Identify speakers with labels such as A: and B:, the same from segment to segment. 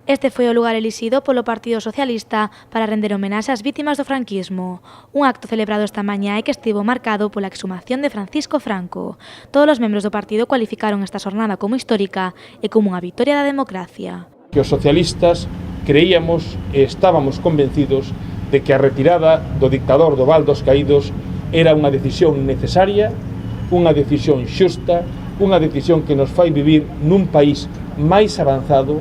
A: Este foi o lugar elixido polo Partido Socialista para render homenaxe ás vítimas do franquismo. Un acto celebrado esta mañá e que estivo marcado pola exhumación de Francisco Franco. Todos os membros do partido cualificaron esta xornada como histórica e como unha vitoria da democracia.
B: Que os socialistas creíamos e estábamos convencidos de que a retirada do dictador do Val dos Caídos era unha decisión necesaria, unha decisión xusta, unha decisión que nos fai vivir nun país máis avanzado,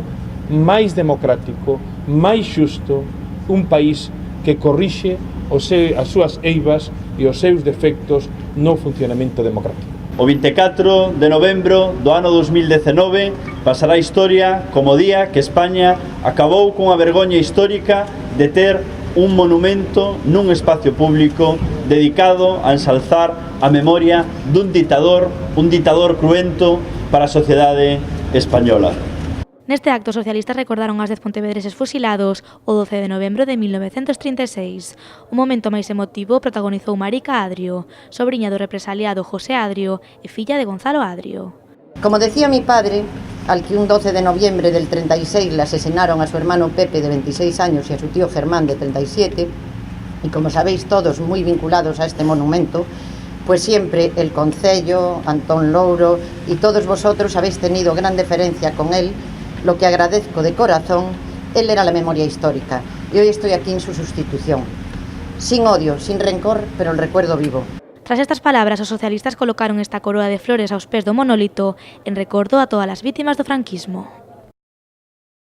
B: máis democrático, máis xusto, un país que corrixe as súas eivas e os seus defectos no funcionamento democrático.
C: O 24 de novembro do ano 2019 pasará a historia como o día que España acabou cunha vergoña histórica de ter un monumento nun espacio público dedicado a ensalzar a memoria dun ditador, un ditador cruento para a sociedade española.
A: Neste acto, os socialistas recordaron as 10 pontevedreses fusilados o 12 de novembro de 1936. O momento máis emotivo protagonizou Marica Adrio, sobriña do represaliado José Adrio e filla de Gonzalo Adrio.
D: Como decía mi padre, al que un 12 de noviembre del 36 le asesinaron a su hermano Pepe de 26 años y a su tío Germán de 37, y como sabéis todos muy vinculados a este monumento, pues siempre el Concello, Antón Louro y todos vosotros habéis tenido gran deferencia con él. Lo que agradezco de corazón, él era la memoria histórica y hoy estoy aquí en su sustitución. Sin odio, sin rencor, pero el recuerdo vivo.
A: Tras estas palabras, os socialistas colocaron esta coroa de flores aos pés do monolito en recordo a todas as vítimas do franquismo.